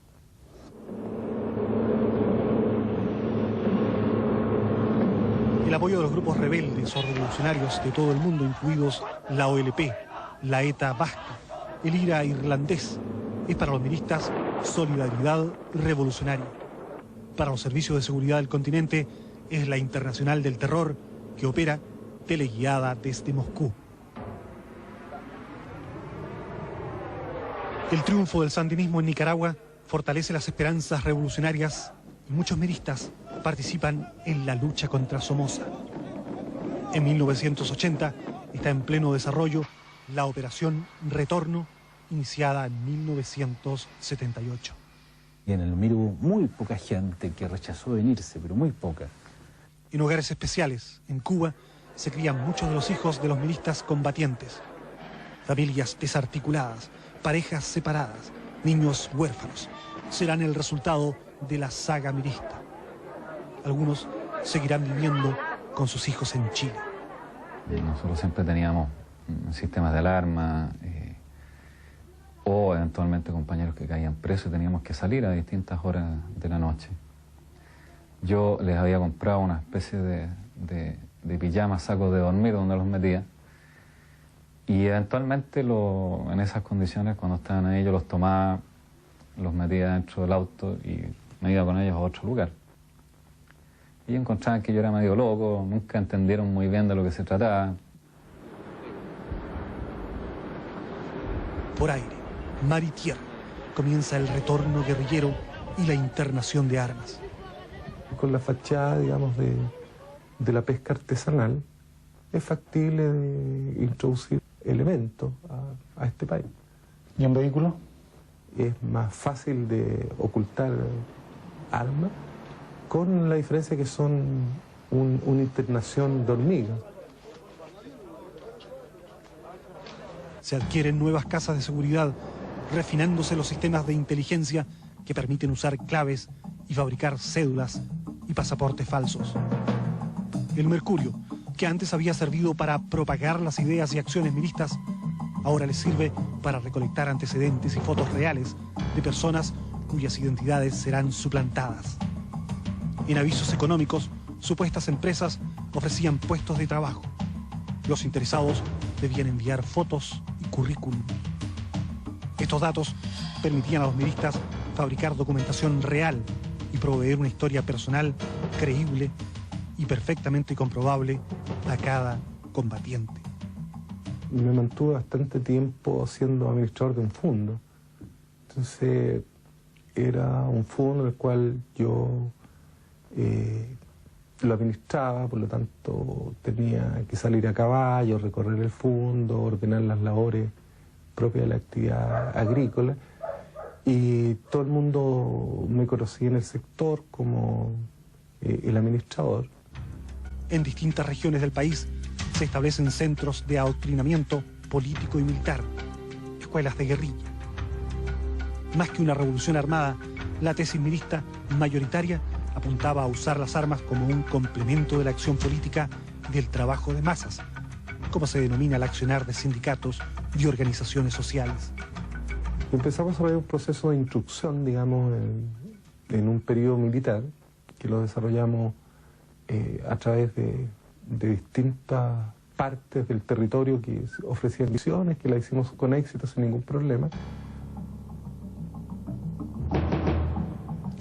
El apoyo de los grupos rebeldes o revolucionarios de todo el mundo, incluidos la OLP, la ETA vasca, el IRA irlandés, es para los miristas solidaridad revolucionaria. Para los servicios de seguridad del continente es la Internacional del Terror, que opera teleguiada desde Moscú. El triunfo del sandinismo en Nicaragua fortalece las esperanzas revolucionarias y muchos miristas participan en la lucha contra Somoza. En 1980 está en pleno desarrollo la Operación Retorno, iniciada en 1978. Y en el MIR hubo muy poca gente que rechazó venirse, pero muy poca. En hogares especiales, en Cuba, se crían muchos de los hijos de los milistas combatientes. Familias desarticuladas, parejas separadas, niños huérfanos, serán el resultado de la saga mirista. Algunos seguirán viviendo con sus hijos en Chile. Nosotros siempre teníamos sistemas de alarma o eventualmente compañeros que caían presos y teníamos que salir a distintas horas de la noche. Yo les había comprado una especie de pijama, sacos de dormir donde los metía y eventualmente en esas condiciones, cuando estaban ahí, yo los tomaba, los metía dentro del auto y me iba con ellos a otro lugar. Y encontraban que yo era medio loco, nunca entendieron muy bien de lo que se trataba. Por aire, mar y tierra, comienza el retorno guerrillero y la internación de armas. Con la fachada, digamos, de la pesca artesanal, es factible de introducir elementos a este país. ¿Y en vehículos? Es más fácil de ocultar armas, con la diferencia que son una internación de hormigas. Se adquieren nuevas casas de seguridad, refinándose los sistemas de inteligencia que permiten usar claves y fabricar cédulas y pasaportes falsos. El Mercurio, que antes había servido para propagar las ideas y acciones miristas, ahora les sirve para recolectar antecedentes y fotos reales de personas cuyas identidades serán suplantadas. En avisos económicos, supuestas empresas ofrecían puestos de trabajo. Los interesados debían enviar fotos y currículum. Estos datos permitían a los miristas fabricar documentación real y proveer una historia personal creíble y perfectamente comprobable a cada combatiente. Me mantuve bastante tiempo siendo administrador de un fondo. Entonces, era un fondo en el cual yo lo administraba, por lo tanto tenía que salir a caballo, recorrer el fondo, ordenar las labores propias de la actividad agrícola, y todo el mundo me conocía en el sector como el administrador. En distintas regiones del país se establecen centros de adoctrinamiento político y militar, escuelas de guerrilla. Más que una revolución armada, la tesis mirista mayoritaria apuntaba a usar las armas como un complemento de la acción política y del trabajo de masas, como se denomina el accionar de sindicatos y organizaciones sociales. Empezamos a desarrollar un proceso de instrucción, digamos, en un periodo militar, que lo desarrollamos a través de distintas partes del territorio que ofrecían misiones, que la hicimos con éxito, sin ningún problema.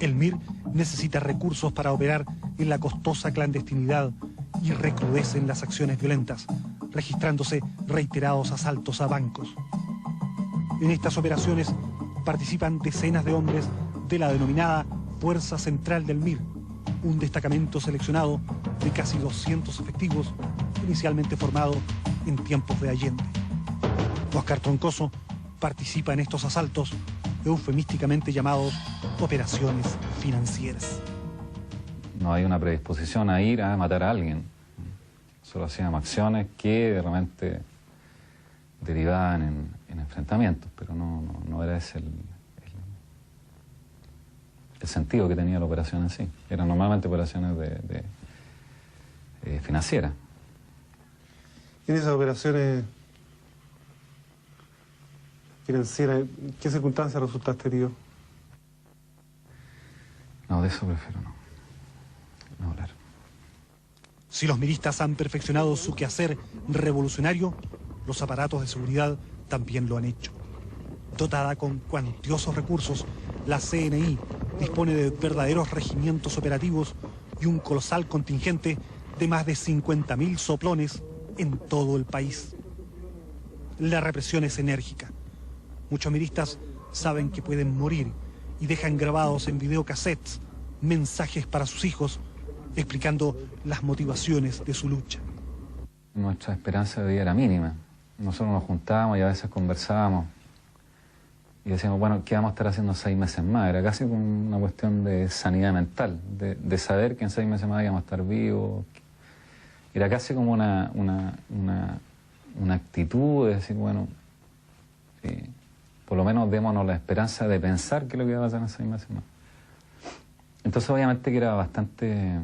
El MIR necesita recursos para operar en la costosa clandestinidad y recrudecen las acciones violentas, registrándose reiterados asaltos a bancos. En estas operaciones participan decenas de hombres de la denominada Fuerza Central del MIR, un destacamento seleccionado de casi 200 efectivos, inicialmente formado en tiempos de Allende. Óscar Troncoso participa en estos asaltos, eufemísticamente llamados operaciones financieras. No hay una predisposición a ir a matar a alguien. Solo hacíamos acciones que de repente derivaban en enfrentamientos, pero no era ese el sentido que tenía la operación en sí. Eran normalmente operaciones financieras. En esas operaciones financieras, ¿en qué circunstancias resultaste herido? No, de eso prefiero no hablar. Si los miristas han perfeccionado su quehacer revolucionario, los aparatos de seguridad también lo han hecho. Dotada con cuantiosos recursos, la CNI dispone de verdaderos regimientos operativos y un colosal contingente de más de 50.000 soplones en todo el país. La represión es enérgica. Muchos miristas saben que pueden morir y dejan grabados en videocassettes mensajes para sus hijos explicando las motivaciones de su lucha. Nuestra esperanza de vida era mínima. Nosotros nos juntábamos y a veces conversábamos y decíamos, bueno, ¿qué vamos a estar haciendo 6 meses más? Era casi como una cuestión de sanidad mental, de saber que en 6 meses más íbamos a estar vivos. Era casi como una actitud de decir, bueno, por lo menos démonos la esperanza de pensar que es lo que iba a pasar en 6 meses más. Entonces obviamente que era bastante...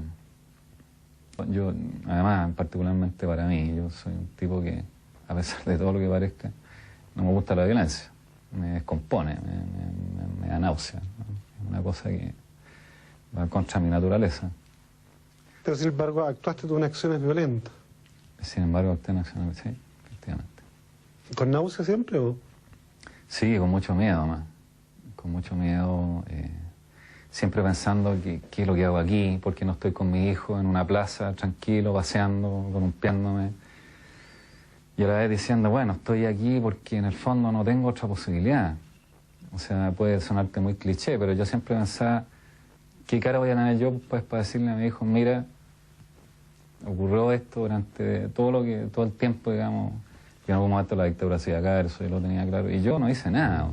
Yo, además, particularmente para mí, yo soy un tipo que, a pesar de todo lo que parezca, no me gusta la violencia. Me descompone, me da náusea, ¿no? Es una cosa que va contra mi naturaleza. Pero sin embargo, actuaste tú en acciones violentas. Sin embargo, actué en acciones, sí, efectivamente. ¿Con náusea siempre o...? Sí, con mucho miedo, más. Con mucho miedo, siempre pensando qué es lo que hago aquí, por qué no estoy con mi hijo en una plaza, tranquilo, paseando, columpiándome. Y a la vez diciendo, bueno, estoy aquí porque en el fondo no tengo otra posibilidad. O sea, puede sonarte muy cliché, pero yo siempre pensaba, ¿qué cara voy a tener yo pues para decirle a mi hijo, mira, ocurrió esto durante todo el tiempo, digamos, y en algún momento la dictadura se iba a caer, eso yo lo tenía claro, y yo no hice nada.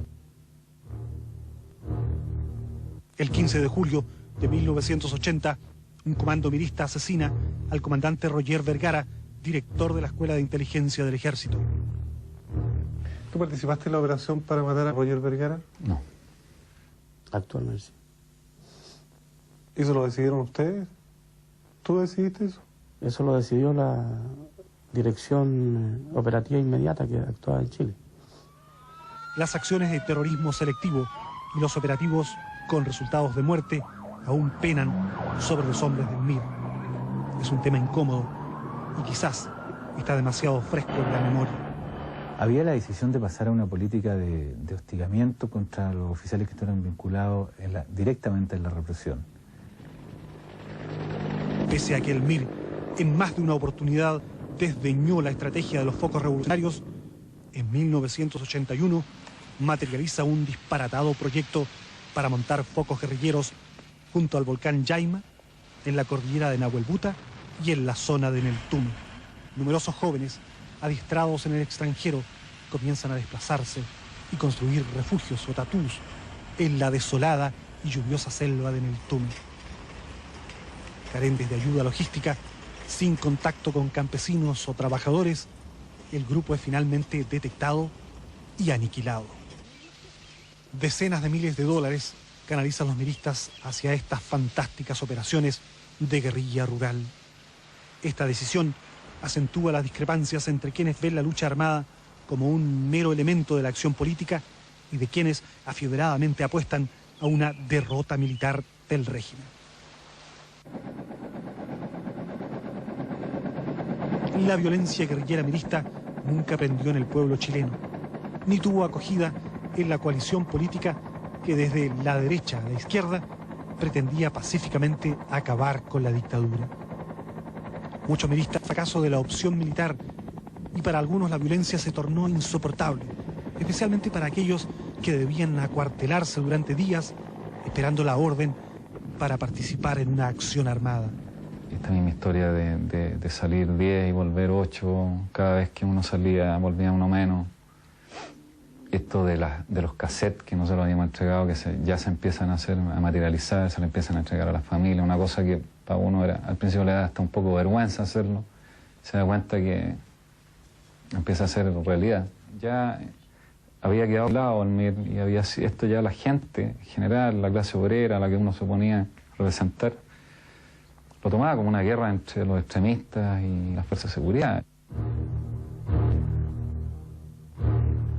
El 15 de julio de 1980, un comando mirista asesina al comandante Roger Vergara, director de la Escuela de Inteligencia del Ejército. ¿Tú participaste en la operación para matar a Roger Vergara? No. Actualmente sí. ¿Eso lo decidieron ustedes? ¿Tú decidiste eso? Eso lo decidió la Dirección Operativa Inmediata que actuaba en Chile. Las acciones de terrorismo selectivo y los operativos con resultados de muerte aún penan sobre los hombres del MIR. Es un tema incómodo y quizás está demasiado fresco en la memoria. Había la decisión de pasar a una política de hostigamiento contra los oficiales que estaban vinculados directamente en la represión. Pese a que el MIR en más de una oportunidad desdeñó la estrategia de los focos revolucionarios, en 1981 materializa un disparatado proyecto para montar focos guerrilleros junto al volcán Yaima, en la cordillera de Nahuelbuta y en la zona de Neltume. Numerosos jóvenes, adiestrados en el extranjero, comienzan a desplazarse y construir refugios o tatús en la desolada y lluviosa selva de Neltume. Carentes de ayuda logística, sin contacto con campesinos o trabajadores, el grupo es finalmente detectado y aniquilado. Decenas de miles de dólares canalizan los miristas hacia estas fantásticas operaciones de guerrilla rural. Esta decisión acentúa las discrepancias entre quienes ven la lucha armada como un mero elemento de la acción política y de quienes afiebradamente apuestan a una derrota militar del régimen. La violencia guerrillera mirista nunca prendió en el pueblo chileno, ni tuvo acogida en la coalición política que desde la derecha a la izquierda pretendía pacíficamente acabar con la dictadura. Muchos miristas, fracaso de la opción militar y para algunos la violencia se tornó insoportable, especialmente para aquellos que debían acuartelarse durante días esperando la orden para participar en una acción armada. Esta misma historia de salir 10 y volver 8, cada vez que uno salía volvía uno menos. Esto de los cassettes que nosotros habíamos entregado, que ya se empiezan a materializar, se le empiezan a entregar a las familias, una cosa que para uno era, al principio le da hasta un poco vergüenza hacerlo, se da cuenta que empieza a ser realidad. Ya había quedado a un lado el MIR y había esto ya la gente en general, la clase obrera, a la que uno se ponía a representar, lo tomaba como una guerra entre los extremistas y las fuerzas de seguridad.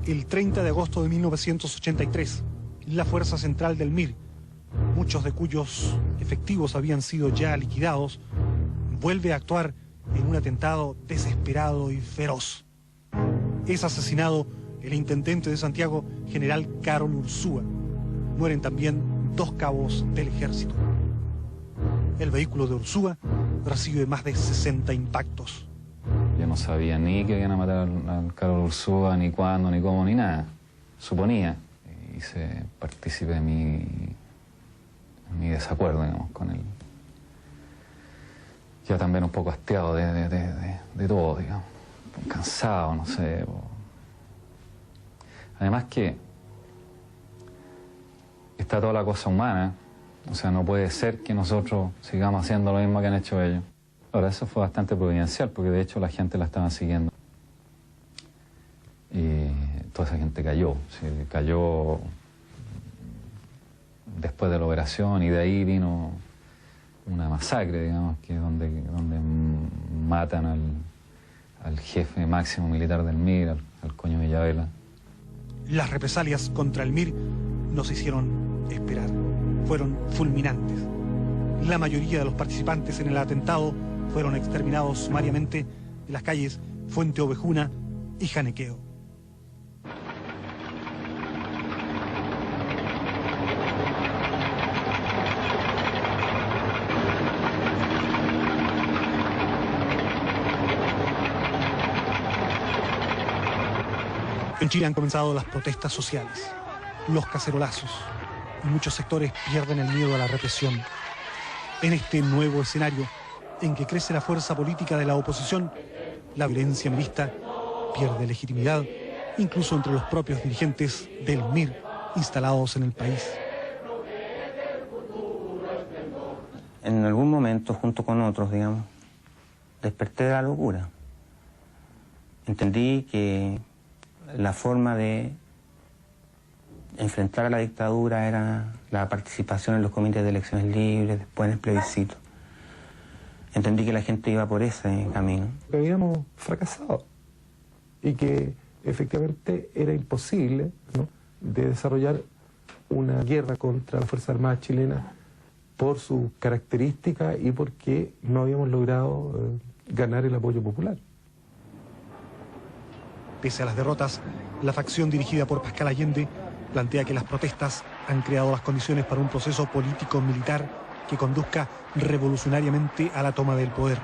El 30 de agosto de 1983, la Fuerza Central del MIR, muchos de cuyos efectivos habían sido ya liquidados, vuelve a actuar en un atentado desesperado y feroz. Es asesinado el intendente de Santiago, general Carol Ursúa. Mueren también 2 cabos del ejército. El vehículo de Ursúa recibe más de 60 impactos. Yo no sabía ni que iban a matar al Carol Ursúa, ni cuándo, ni cómo, ni nada. Suponía. Hice partícipe de mi desacuerdo, digamos, con él. Ya también un poco hastiado de todo, digamos. Cansado, no sé. Además que está toda la cosa humana. O sea, no puede ser que nosotros sigamos haciendo lo mismo que han hecho ellos. Ahora, eso fue bastante providencial, porque de hecho la gente la estaba siguiendo. Y toda esa gente cayó. ¿Sí? Cayó después de la operación y de ahí vino una masacre, digamos, que es donde matan al jefe máximo militar del MIR, al Coño Villavela. Las represalias contra el MIR no se hicieron esperar. Fueron fulminantes. La mayoría de los participantes en el atentado fueron exterminados sumariamente en las calles Fuente Ovejuna y Janequeo. En Chile han comenzado las protestas sociales, los cacerolazos, y muchos sectores pierden el miedo a la represión. En este nuevo escenario, en que crece la fuerza política de la oposición, la violencia mirista pierde legitimidad, incluso entre los propios dirigentes del MIR instalados en el país. En algún momento, junto con otros, digamos, desperté de la locura. Entendí que la forma de enfrentar a la dictadura era la participación en los comités de elecciones libres, después en el plebiscito. Entendí que la gente iba por ese camino. Habíamos fracasado y que efectivamente era imposible, ¿no?, de desarrollar una guerra contra la Fuerza Armada chilena por sus características y porque no habíamos logrado ganar el apoyo popular. Pese a las derrotas, la facción dirigida por Pascal Allende plantea que las protestas han creado las condiciones para un proceso político-militar que conduzca revolucionariamente a la toma del poder.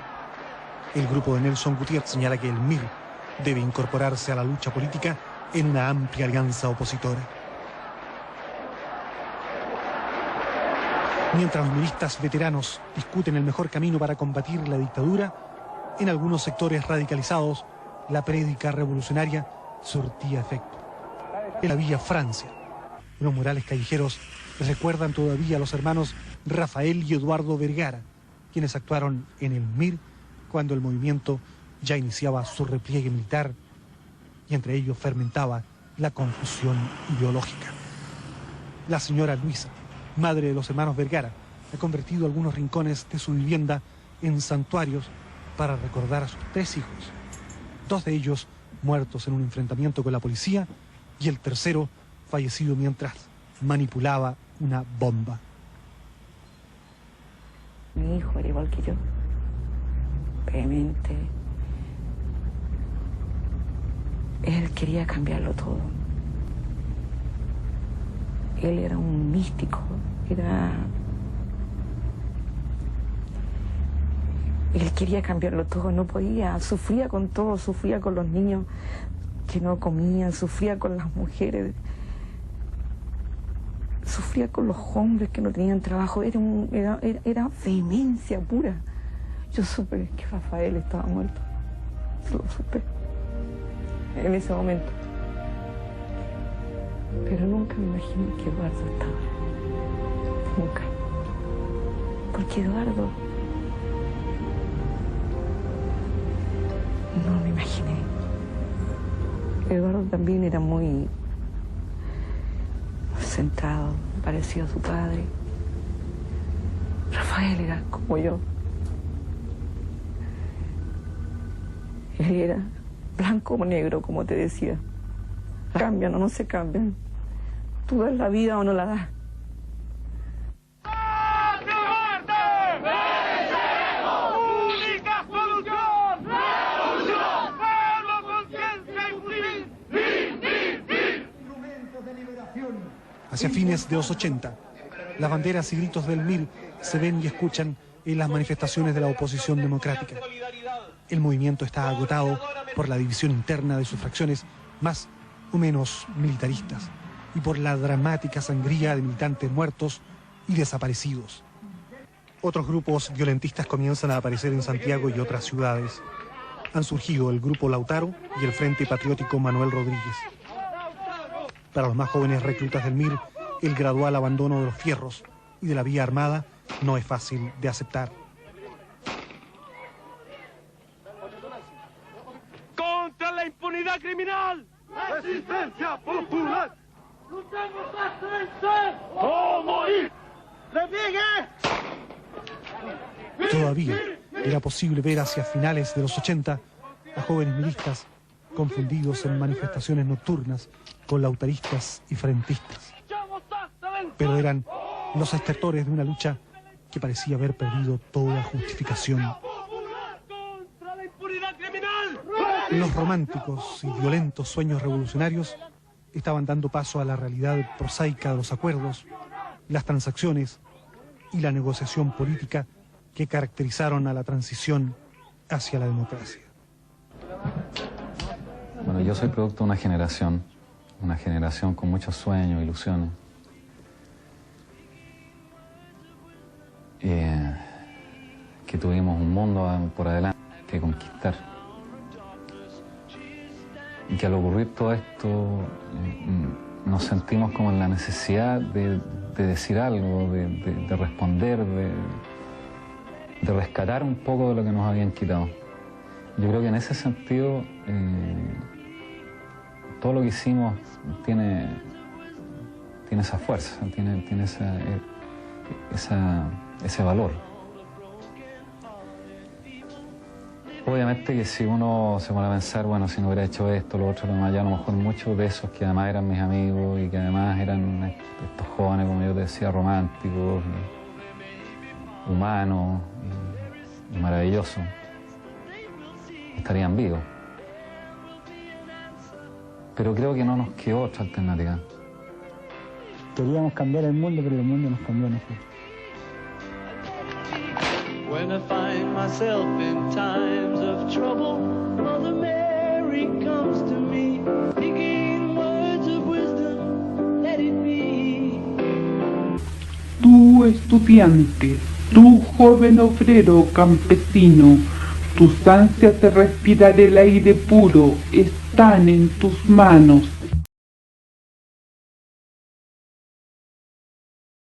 El grupo de Nelson Gutiérrez señala que el MIR debe incorporarse a la lucha política en una amplia alianza opositora. Mientras los miristas veteranos discuten el mejor camino para combatir la dictadura, en algunos sectores radicalizados, la prédica revolucionaria surtía efecto. En la Villa Francia, unos murales callejeros recuerdan todavía a los hermanos Rafael y Eduardo Vergara, quienes actuaron en el MIR cuando el movimiento ya iniciaba su repliegue militar y entre ellos fermentaba la confusión ideológica. La señora Luisa, madre de los hermanos Vergara, ha convertido algunos rincones de su vivienda en santuarios para recordar a sus 3 hijos. 2 de ellos muertos en un enfrentamiento con la policía y el tercero fallecido mientras manipulaba una bomba. Mi hijo era igual que yo, vehemente. Él quería cambiarlo todo. Él era un místico, Él quería cambiarlo todo, no podía, sufría con todo, sufría con los niños que no comían, sufría con las mujeres, sufría con los hombres que no tenían trabajo, era vehemencia pura. Yo supe que Rafael estaba muerto, lo supe en ese momento, pero nunca me imaginé que Eduardo estaba, nunca, porque Eduardo, no me imaginé. Eduardo también era muy centrado, parecido a su padre. Rafael era como yo. Él era blanco o negro, como te decía. Cambian o no se cambian. Tú das la vida o no la das. Hacia fines de los 80, las banderas y gritos del MIR se ven y escuchan en las manifestaciones de la oposición democrática. El movimiento está agotado por la división interna de sus fracciones más o menos militaristas y por la dramática sangría de militantes muertos y desaparecidos. Otros grupos violentistas comienzan a aparecer en Santiago y otras ciudades. Han surgido el Grupo Lautaro y el Frente Patriótico Manuel Rodríguez. Para los más jóvenes reclutas del MIR, el gradual abandono de los fierros y de la vía armada no es fácil de aceptar. ¡Contra la impunidad criminal! ¡Resistencia popular! ¡Luchamos hasta vencer! ¡O morir! ¡Repliegue! Todavía era posible ver hacia finales de los 80 a jóvenes milistas confundidos en manifestaciones nocturnas con lautaristas y frentistas. Pero eran los estertores de una lucha que parecía haber perdido toda justificación. Los románticos y violentos sueños revolucionarios estaban dando paso a la realidad prosaica de los acuerdos, las transacciones y la negociación política que caracterizaron a la transición hacia la democracia. Bueno, yo soy producto de una generación con muchos sueños, ilusiones. Que tuvimos un mundo por adelante que conquistar. Y que al ocurrir todo esto nos sentimos como en la necesidad de decir algo, de responder, de rescatar un poco de lo que nos habían quitado. Yo creo que en ese sentido todo lo que hicimos tiene esa fuerza, tiene ese valor. Obviamente que si uno se pone a pensar, bueno, si no hubiera hecho esto, lo otro, lo demás, ya a lo mejor muchos de esos que además eran mis amigos y que además eran estos jóvenes, como yo te decía, románticos, y humanos y maravillosos, estarían vivos. Pero creo que no nos quedó otra alternativa. Queríamos cambiar el mundo, pero el mundo nos cambió a nosotros. When I find myself in times of trouble, Mother Mary comes to me, speaking words of wisdom, let it be. Tú estudiante, tú joven obrero campesino, tus ansias de respirar el aire puro están en tus manos.